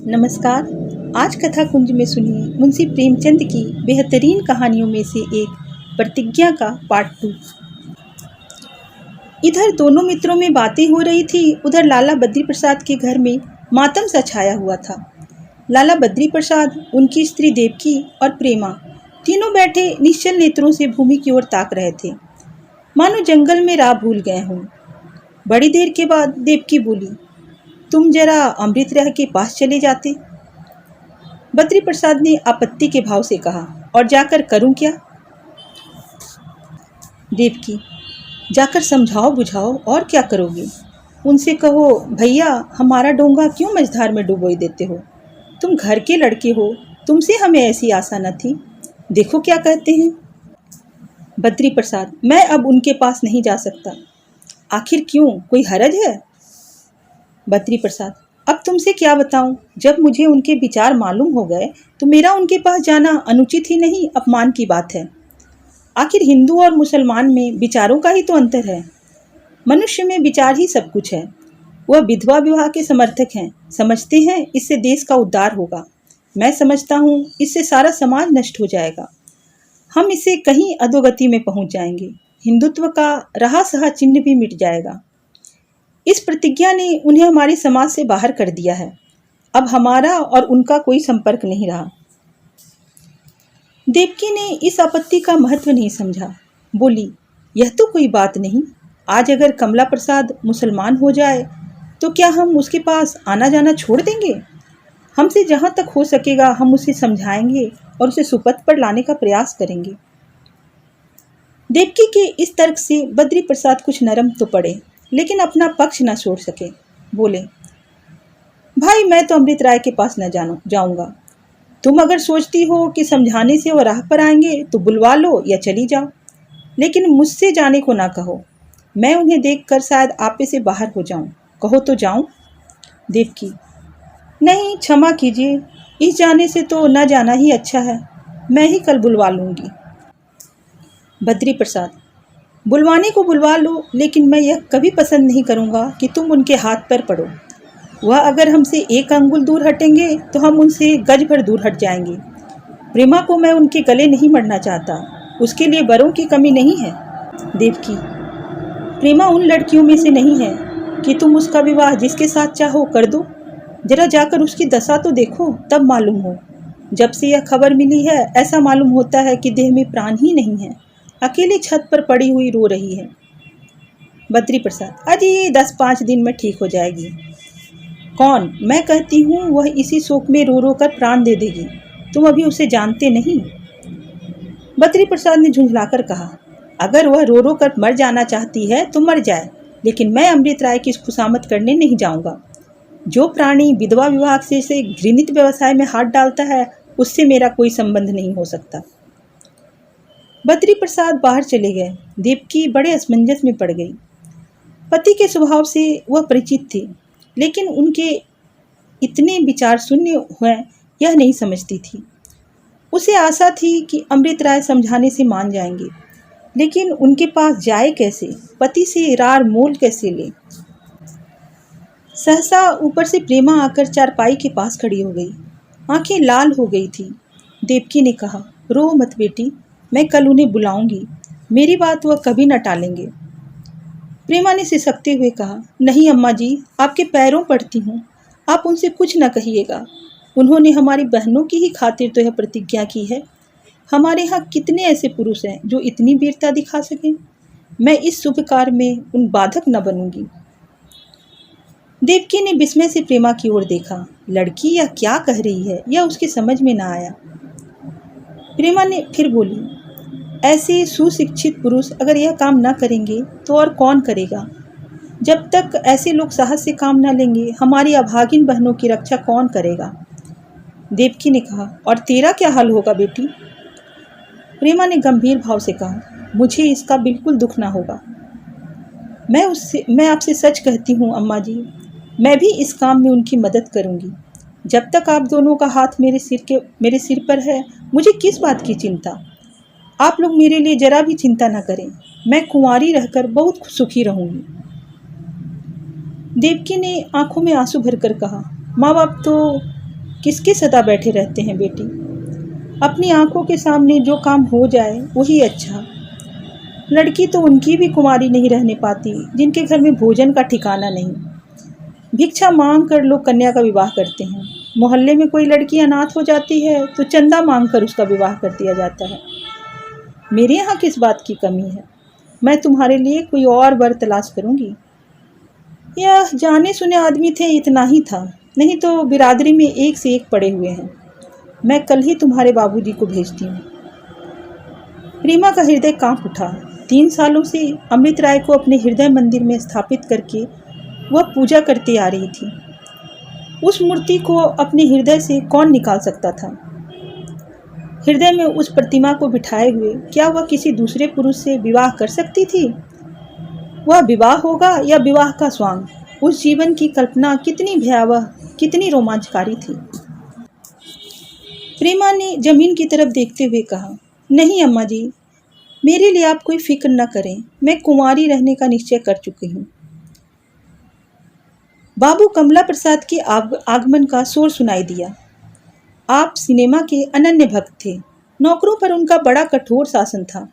नमस्कार। आज कथा कुंज में सुनिए मुंशी प्रेमचंद की बेहतरीन कहानियों में से एक प्रतिज्ञा का पार्ट 2। इधर दोनों मित्रों में बातें हो रही थी, उधर लाला बद्री प्रसाद के घर में मातम सा छाया हुआ था। लाला बद्री प्रसाद, उनकी स्त्री देवकी और प्रेमा तीनों बैठे निश्चल नेत्रों से भूमि की ओर ताक रहे थे, मानो जंगल में राह भूल गए हों। बड़ी देर के बाद देवकी बोली, तुम जरा अमृत राय के पास चले जाते। बद्री प्रसाद ने आपत्ति के भाव से कहा, और जाकर करूं क्या? देवकी, जाकर समझाओ बुझाओ, और क्या करोगे? उनसे कहो, भैया हमारा डोंगा क्यों मझधार में डुबोई देते हो? तुम घर के लड़के हो, तुमसे हमें ऐसी आशा न थी। देखो क्या कहते हैं। बद्री प्रसाद, मैं अब उनके पास नहीं जा सकता। आखिर क्यों, कोई हरज है? बद्री प्रसाद, अब तुमसे क्या बताऊं? जब मुझे उनके विचार मालूम हो गए तो मेरा उनके पास जाना अनुचित ही नहीं, अपमान की बात है। आखिर हिंदू और मुसलमान में विचारों का ही तो अंतर है। मनुष्य में विचार ही सब कुछ है। वह विधवा विवाह के समर्थक हैं, समझते हैं इससे देश का उद्धार होगा। मैं समझता हूँ इससे सारा समाज नष्ट हो जाएगा। हम इससे कहीं अधोगति में पहुँच जाएंगे। हिंदुत्व का रहा सहा चिन्ह भी मिट जाएगा। इस प्रतिज्ञा ने उन्हें हमारे समाज से बाहर कर दिया है। अब हमारा और उनका कोई संपर्क नहीं रहा। देवकी ने इस आपत्ति का महत्व नहीं समझा। बोली, यह तो कोई बात नहीं। आज अगर कमला प्रसाद मुसलमान हो जाए तो क्या हम उसके पास आना जाना छोड़ देंगे? हमसे जहाँ तक हो सकेगा हम उसे समझाएंगे और उसे सुपथ पर लाने का प्रयास करेंगे। देवकी के इस तर्क से बद्री प्रसाद कुछ नरम तो पड़े, लेकिन अपना पक्ष न छोड़ सके। बोले, भाई मैं तो अमृत राय के पास न जाऊंगा। तुम अगर सोचती हो कि समझाने से वो राह पर आएंगे तो बुलवा लो या चली जाओ, लेकिन मुझसे जाने को ना कहो। मैं उन्हें देखकर शायद आपे से बाहर हो जाऊं। कहो तो जाऊं? देवकी, नहीं क्षमा कीजिए, इस जाने से तो न जाना ही अच्छा है। मैं ही कल बुलवा लूंगी। बद्री प्रसाद, बुलवाने को बुलवा लो, लेकिन मैं यह कभी पसंद नहीं करूँगा कि तुम उनके हाथ पर पड़ो। वह अगर हमसे एक अंगुल दूर हटेंगे तो हम उनसे गज भर दूर हट जाएंगे। प्रेमा को मैं उनके गले नहीं मरना चाहता, उसके लिए वरों की कमी नहीं है। देवकी, प्रेमा उन लड़कियों में से नहीं है कि तुम उसका विवाह जिसके साथ चाहो कर दो। जरा जाकर उसकी दशा तो देखो, तब मालूम हो। जब से यह खबर मिली है ऐसा मालूम होता है कि देह में प्राण ही नहीं है, अकेली छत पर पड़ी हुई रो रही है। बद्री प्रसाद, अजी 10-5 दिन में ठीक हो जाएगी। कौन? मैं कहती हूँ वह इसी शोक में रो रो कर प्राण दे देगी। तुम अभी उसे जानते नहीं। बद्री प्रसाद ने झुंझलाकर कहा, अगर वह रो रो कर मर जाना चाहती है तो मर जाए, लेकिन मैं अमृत राय की खुशामद करने नहीं जाऊंगा। जो प्राणी विधवा विवाह से घृणित व्यवसाय में हाथ डालता है उससे मेरा कोई संबंध नहीं हो सकता। बद्री प्रसाद बाहर चले गए। देवकी बड़े असमंजस में पड़ गई। पति के स्वभाव से वह परिचित थी, लेकिन उनके इतने विचार शून्य हुए यह नहीं समझती थी। उसे आशा थी कि अमृत राय समझाने से मान जाएंगे, लेकिन उनके पास जाए कैसे? पति से रार मोल कैसे ले? सहसा ऊपर से प्रेमा आकर चारपाई के पास खड़ी हो गई। आंखें लाल हो गई थी। देवकी ने कहा, रो मत बेटी, मैं कल उन्हें बुलाऊंगी। मेरी बात वह कभी न टालेंगे। प्रेमा ने सिसकते हुए कहा, नहीं अम्मा जी, आपके पैरों पड़ती हूँ, आप उनसे कुछ न कहिएगा। उन्होंने हमारी बहनों की ही खातिर तो यह प्रतिज्ञा की है। हमारे यहाँ कितने ऐसे पुरुष हैं जो इतनी वीरता दिखा सकें। मैं इस शुभ कार्य में उन बाधक न बनूंगी। देवकी ने विस्मय से प्रेमा की ओर देखा। लड़की यह क्या कह रही है, यह उसकी समझ में न आया। प्रेमा ने फिर बोली, ऐसे सुशिक्षित पुरुष अगर यह काम न करेंगे तो और कौन करेगा? जब तक ऐसे लोग साहस से काम न लेंगे हमारी अभागिन बहनों की रक्षा कौन करेगा? देवकी ने कहा, और तेरा क्या हाल होगा बेटी? प्रेमा ने गंभीर भाव से कहा, मुझे इसका बिल्कुल दुख ना होगा। मैं आपसे सच कहती हूँ अम्मा जी, मैं भी इस काम में उनकी मदद करूँगी। जब तक आप दोनों का हाथ मेरे सिर पर है, मुझे किस बात की चिंता? आप लोग मेरे लिए जरा भी चिंता न करें। मैं कुंवारी रहकर बहुत सुखी रहूंगी। देवकी ने आंखों में आंसू भरकर कहा, माँ बाप तो किसके सदा बैठे रहते हैं बेटी। अपनी आंखों के सामने जो काम हो जाए वही अच्छा। लड़की तो उनकी भी कुंवारी नहीं रहने पाती जिनके घर में भोजन का ठिकाना नहीं। भिक्षा मांग कर लोग कन्या का विवाह करते हैं। मोहल्ले में कोई लड़की अनाथ हो जाती है तो चंदा मांग कर उसका विवाह कर दिया जाता है। मेरे यहाँ किस बात की कमी है? मैं तुम्हारे लिए कोई और वर तलाश करूंगी। यह जाने सुने आदमी थे, इतना ही था, नहीं तो बिरादरी में एक से एक पड़े हुए हैं। मैं कल ही तुम्हारे बाबूजी को भेजती हूँ। रीमा का हृदय कांप उठा। 3 सालों से अमृत राय को अपने हृदय मंदिर में स्थापित करके वह पूजा करती आ रही थी। उस मूर्ति को अपने हृदय से कौन निकाल सकता था? हृदय में उस प्रतिमा को बिठाए हुए क्या वह किसी दूसरे पुरुष से विवाह कर सकती थी? वह विवाह होगा या विवाह का स्वांग, उस जीवन की कल्पना कितनी भयावह, कितनी रोमांचकारी थी। रीमा ने जमीन की तरफ देखते हुए कहा, नहीं अम्मा जी, मेरे लिए आप कोई फिक्र न करें, मैं कुंवारी रहने का निश्चय कर चुकी हूँ। बाबू कमला प्रसाद के आगमन का शोर सुनाई दिया। आप सिनेमा के अनन्य भक्त थे। नौकरों पर उनका बड़ा कठोर शासन था।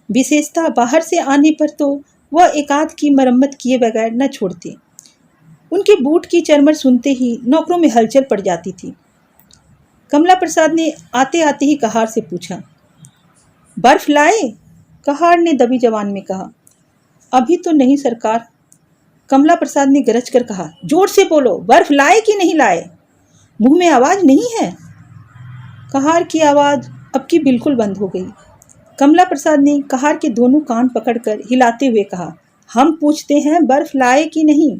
विशेषतः बाहर से आने पर तो वह एकाध की मरम्मत किए बगैर न छोड़ते। उनके बूट की चरमर सुनते ही नौकरों में हलचल पड़ जाती थी। कमला प्रसाद ने आते आते ही कहार से पूछा, बर्फ लाए? कहार ने दबी जबान में कहा, अभी तो नहीं सरकार। कमला प्रसाद ने गरज कर कहा, जोर से बोलो, बर्फ लाए कि नहीं लाए? मुंह में आवाज नहीं है? कहार की आवाज अब की बिल्कुल बंद हो गई। कमला प्रसाद ने कहार के दोनों कान पकड़कर हिलाते हुए कहा, हम पूछते हैं बर्फ लाए कि नहीं।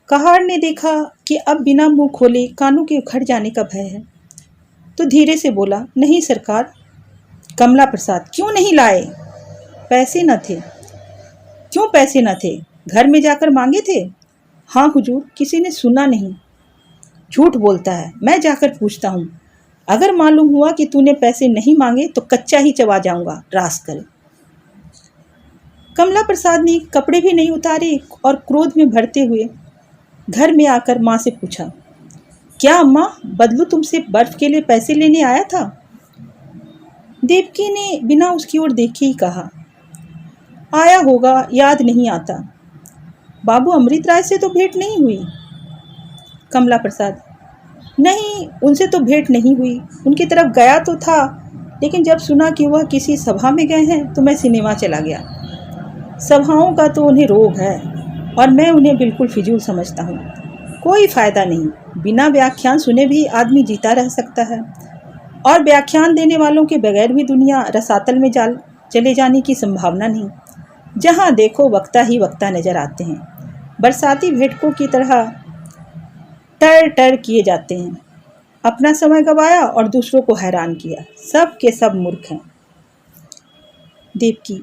कहार ने देखा कि अब बिना मुंह खोले कानों के उखड़ जाने का भय है, तो धीरे से बोला, नहीं सरकार। कमला प्रसाद, क्यों नहीं लाए? पैसे न थे। क्यों पैसे न थे? घर में जाकर मांगे थे? हाँ हुजूर, किसी ने सुना नहीं। झूठ बोलता है, मैं जाकर पूछता हूँ। अगर मालूम हुआ कि तूने पैसे नहीं मांगे तो कच्चा ही चबा जाऊंगा, रास्कल। कमला प्रसाद ने कपड़े भी नहीं उतारे और क्रोध में भरते हुए घर में आकर माँ से पूछा, क्या अम्मा, बदलू तुमसे बर्फ के लिए पैसे लेने आया था? देवकी ने बिना उसकी ओर देखे ही कहा, आया होगा, याद नहीं आता। बाबू अमृत राय से तो भेंट नहीं हुई? कमला प्रसाद, नहीं, उनसे तो भेंट नहीं हुई। उनकी तरफ गया तो था, लेकिन जब सुना कि वह किसी सभा में गए हैं तो मैं सिनेमा चला गया। सभाओं का तो उन्हें रोग है और मैं उन्हें बिल्कुल फिजूल समझता हूँ। कोई फ़ायदा नहीं, बिना व्याख्यान सुने भी आदमी जीता रह सकता है, और व्याख्यान देने वालों के बगैर भी दुनिया रसातल में चले जाने की संभावना नहीं। जहाँ देखो वक्ता ही वक्ता नजर आते हैं, बरसाती भेंटकों की तरह टर टर किए जाते हैं। अपना समय गवाया और दूसरों को हैरान किया। सब के सब मूर्ख हैं। देवकी,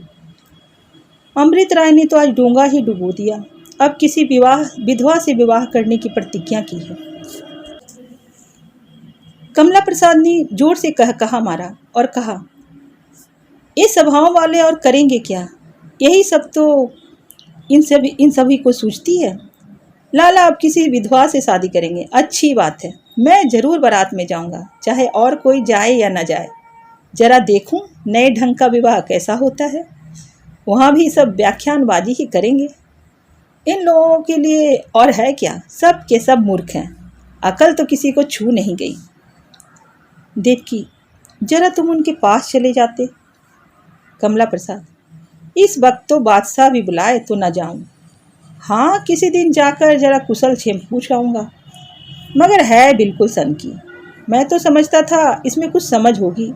अमृत राय ने तो आज डोंगा ही डुबो दिया। अब किसी विधवा से विवाह करने की प्रतिज्ञा की है। कमला प्रसाद ने जोर से कहा मारा और कहा, ये सभाओं वाले और करेंगे क्या? यही सब तो इन सभी को सूझती है। लाला अब किसी विधवा से शादी करेंगे, अच्छी बात है। मैं जरूर बारात में जाऊंगा, चाहे और कोई जाए या न जाए। जरा देखूं नए ढंग का विवाह कैसा होता है। वहाँ भी सब व्याख्यानबाजी ही करेंगे। इन लोगों के लिए और है क्या, सब के सब मूर्ख हैं। अकल तो किसी को छू नहीं गई। देवकी, जरा तुम उनके पास चले जाते। कमला प्रसाद, इस वक्त तो बादशाह भी बुलाए तो न जाऊं। हाँ, किसी दिन जाकर जरा कुशल क्षेम पूछ आऊँगा, मगर है बिल्कुल सन की। मैं तो समझता था इसमें कुछ समझ होगी,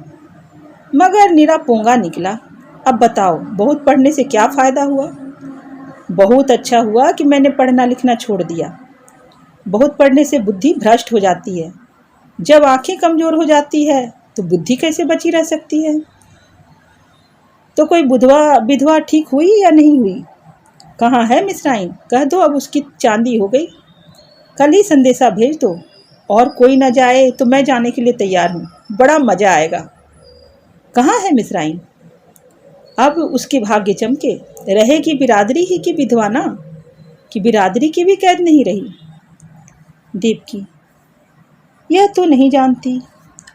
मगर निरा पोंगा निकला। अब बताओ, बहुत पढ़ने से क्या फ़ायदा हुआ? बहुत अच्छा हुआ कि मैंने पढ़ना लिखना छोड़ दिया। बहुत पढ़ने से बुद्धि भ्रष्ट हो जाती है। जब आंखें कमज़ोर हो जाती है तो बुद्धि कैसे बची रह सकती है? तो कोई विधवा ठीक हुई या नहीं हुई? कहाँ है मिस्राइन? कह दो अब उसकी चांदी हो गई। कल ही संदेशा भेज दो, और कोई न जाए तो मैं जाने के लिए तैयार हूँ। बड़ा मज़ा आएगा। कहाँ है मिस्राइन? अब उसके भाग्य चमके। रहेगी बिरादरी ही की विधवा ना, कि बिरादरी की भी कैद नहीं रही। देवकी, यह तो नहीं जानती।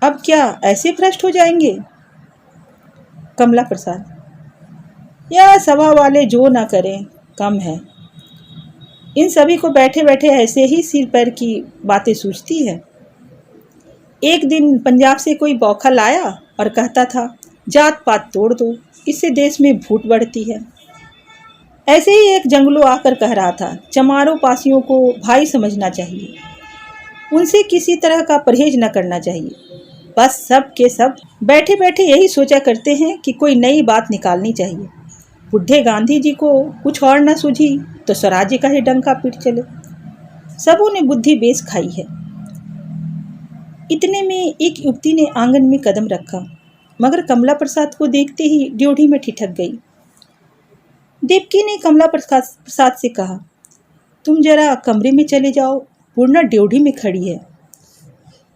अब क्या ऐसे भ्रष्ट हो जाएंगे? कमला प्रसाद, यह सभा वाले जो ना करें कम है। इन सभी को बैठे बैठे ऐसे ही सिर पैर की बातें सूझती है। एक दिन पंजाब से कोई बौखल आया और कहता था जात पात तोड़ दो, इससे देश में फूट बढ़ती है। ऐसे ही एक जंगलो आकर कह रहा था चमारों पासियों को भाई समझना चाहिए, उनसे किसी तरह का परहेज न करना चाहिए। बस सब के सब बैठे बैठे यही सोचा करते हैं कि कोई नई बात निकालनी चाहिए। बुढ़े गांधी जी को कुछ और न सूझी तो स्वराज्य का ही डंका पीट चले। सबों ने बुद्धि बेस खाई है। इतने में एक युवती ने आंगन में कदम रखा, मगर कमला प्रसाद को देखते ही ड्योढ़ी में ठिठक गई। देवकी ने कमला प्रसाद से कहा, तुम जरा कमरे में चले जाओ, पूर्णा ड्योढ़ी में खड़ी है।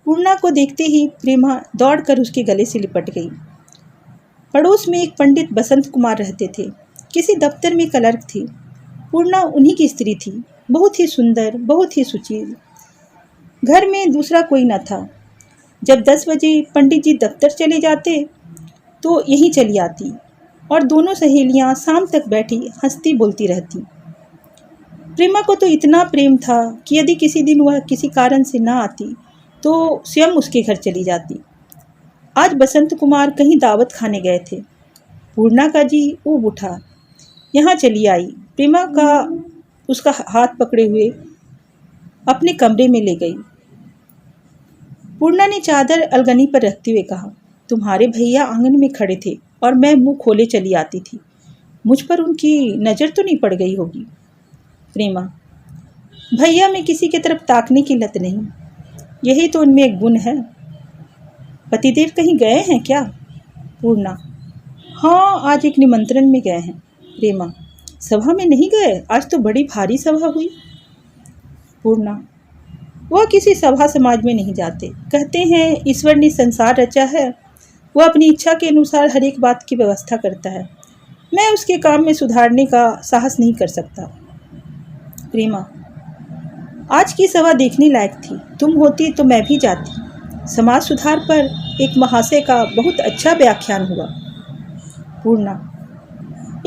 पूर्णा को देखते ही प्रेमा दौड़कर उसके गले से लिपट गई। पड़ोस में एक पंडित बसंत कुमार रहते थे, किसी दफ्तर में क्लर्क थी। पूर्णा उन्हीं की स्त्री थी, बहुत ही सुंदर, बहुत ही सुशील। घर में दूसरा कोई न था। जब 10 बजे पंडित जी दफ्तर चले जाते तो यहीं चली आती और दोनों सहेलियां शाम तक बैठी हंसती बोलती रहती। प्रेमा को तो इतना प्रेम था कि यदि किसी दिन वह किसी कारण से ना आती तो स्वयं उसके घर चली जाती। आज बसंत कुमार कहीं दावत खाने गए थे। पूर्णा का जी ऊब उठा, यहाँ चली आई। प्रेमा का उसका हाथ पकड़े हुए अपने कमरे में ले गई। पूर्णा ने चादर अलगनी पर रखते हुए कहा, तुम्हारे भैया आंगन में खड़े थे और मैं मुंह खोले चली आती थी। मुझ पर उनकी नज़र तो नहीं पड़ गई होगी। प्रेमा, भैया में किसी की तरफ ताकने की लत नहीं, यही तो उनमें एक गुण है। पतिदेव कहीं गए हैं क्या? पूर्णा, हाँ, आज एक निमंत्रण में गए हैं। प्रेमा, सभा में नहीं गए? आज तो बड़ी भारी सभा हुई। पूर्णा, वह किसी सभा समाज में नहीं जाते। कहते हैं ईश्वर ने संसार रचा है, वह अपनी इच्छा के अनुसार हर एक बात की व्यवस्था करता है। मैं उसके काम में सुधारने का साहस नहीं कर सकता। प्रेमा, आज की सभा देखने लायक थी, तुम होती तो मैं भी जाती। समाज सुधार पर एक महाशय का बहुत अच्छा व्याख्यान हुआ। पूर्णा,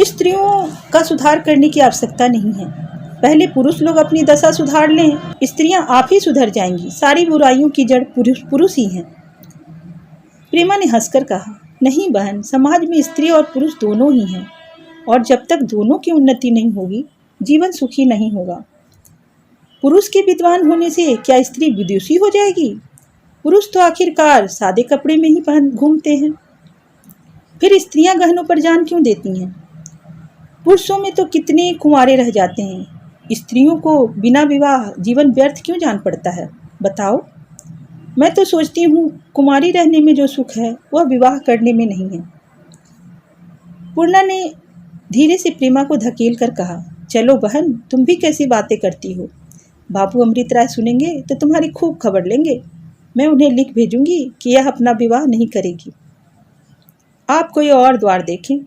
स्त्रियों का सुधार करने की आवश्यकता नहीं है, पहले पुरुष लोग अपनी दशा सुधार लें, स्त्रियां आप ही सुधर जाएंगी। सारी बुराइयों की जड़ पुरुष ही हैं। प्रेमा ने हंसकर कहा, नहीं बहन, समाज में स्त्री और पुरुष दोनों ही हैं, और जब तक दोनों की उन्नति नहीं होगी जीवन सुखी नहीं होगा। पुरुष के विद्वान होने से क्या स्त्री विदुषी हो जाएगी? पुरुष तो आखिरकार सादे कपड़े में ही पहन घूमते हैं। फिर स्त्रियां गहनों पर जान क्यों देती हैं? पुरुषों में तो कितने कुंवारे रह जाते हैं, स्त्रियों को बिना विवाह जीवन व्यर्थ क्यों जान पड़ता है? बताओ। मैं तो सोचती हूँ कुमारी रहने में जो सुख है वह विवाह करने में नहीं है। पूर्णा ने धीरे से प्रेमा को धकेल कर कहा, चलो बहन, तुम भी कैसी बातें करती हो। बाबू अमृत राय सुनेंगे तो तुम्हारी खूब खबर लेंगे। मैं उन्हें लिख भेजूंगी कि यह अपना विवाह नहीं करेगी, आप कोई और द्वार देखें।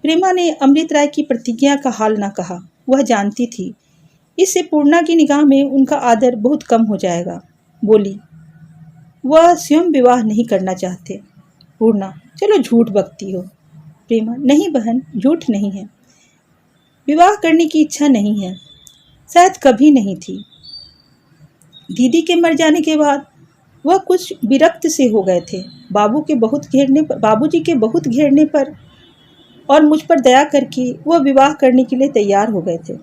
प्रेमा ने अमृत राय की प्रतिज्ञा का हाल न कहा। वह जानती थी इससे पूर्णा की निगाह में उनका आदर बहुत कम हो जाएगा। बोली, वह स्वयं विवाह नहीं करना चाहते। पूर्णा, चलो झूठ बकती हो। प्रेमा, नहीं बहन, झूठ नहीं है, विवाह करने की इच्छा नहीं है, शायद कभी नहीं थी। दीदी के मर जाने के बाद वह कुछ विरक्त से हो गए थे। बाबूजी के बहुत घेरने पर और मुझ पर दया करके वह विवाह करने के लिए तैयार हो गए थे,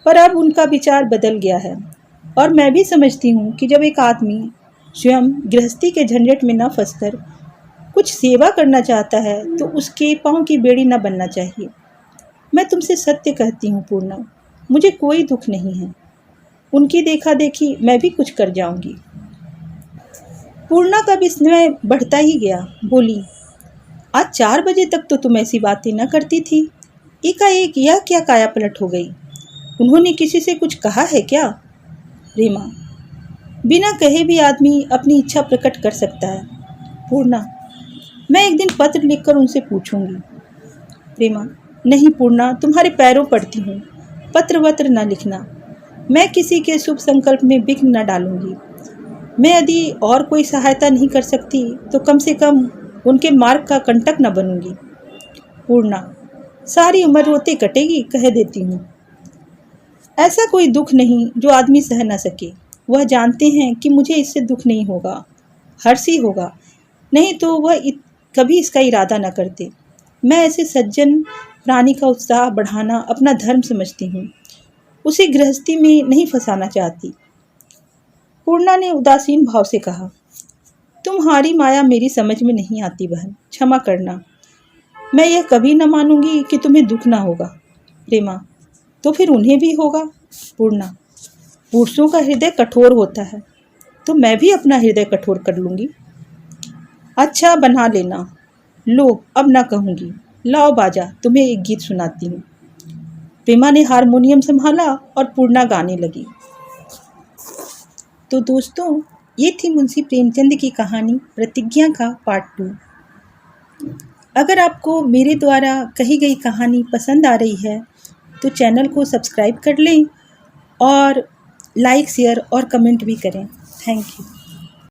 पर अब उनका विचार बदल गया है। और मैं भी समझती हूँ कि जब एक आदमी स्वयं गृहस्थी के झंझट में न फंसकर कुछ सेवा करना चाहता है तो उसके पाँव की बेड़ी न बनना चाहिए। मैं तुमसे सत्य कहती हूँ पूर्णा, मुझे कोई दुख नहीं है। उनकी देखा देखी मैं भी कुछ कर जाऊंगी। पूर्णा का विस्मय बढ़ता ही गया। बोली, आज 4 बजे तक तो तुम ऐसी बातें न करती थी, एकाएक यह क्या काया पलट हो गई? उन्होंने किसी से कुछ कहा है क्या? प्रेमा, बिना कहे भी आदमी अपनी इच्छा प्रकट कर सकता है। पूर्णा, मैं एक दिन पत्र लिखकर उनसे पूछूंगी। प्रेमा, नहीं पूर्णा, तुम्हारे पैरों पड़ती हूँ, पत्र वत्र न लिखना। मैं किसी के शुभ संकल्प में विघ्न न डालूंगी। मैं यदि और कोई सहायता नहीं कर सकती तो कम से कम उनके मार्ग का कंटक न बनूंगी। पूर्णा, सारी उम्र रोते कटेगी, कह देती हूँ। ऐसा कोई दुख नहीं जो आदमी सह न सके। वह जानते हैं कि मुझे इससे दुख नहीं होगा, हर्ष ही होगा, नहीं तो वह कभी इसका इरादा न करते। मैं ऐसे सज्जन प्राणी का उत्साह बढ़ाना अपना धर्म समझती हूँ, उसे गृहस्थी में नहीं फंसाना चाहती। पूर्णा ने उदासीन भाव से कहा, तुम्हारी माया मेरी समझ में नहीं आती बहन, क्षमा करना। मैं यह कभी न मानूंगी कि तुम्हें दुख ना होगा। प्रेमा, तो फिर उन्हें भी होगा। पूर्णा, पुरुषों का हृदय कठोर होता है, तो मैं भी अपना हृदय कठोर कर लूंगी। अच्छा, बना लेना। लो, अब ना कहूँगी। लाओ बाजा, तुम्हें एक गीत सुनाती हूँ। प्रेमा ने हारमोनियम संभाला और पूर्णा गाने लगी। तो दोस्तों, ये थी मुंशी प्रेमचंद की कहानी प्रतिज्ञा का पार्ट 2। अगर आपको मेरे द्वारा कही गई कहानी पसंद आ रही है तो चैनल को सब्सक्राइब कर लें और लाइक, शेयर और कमेंट भी करें। Thank you.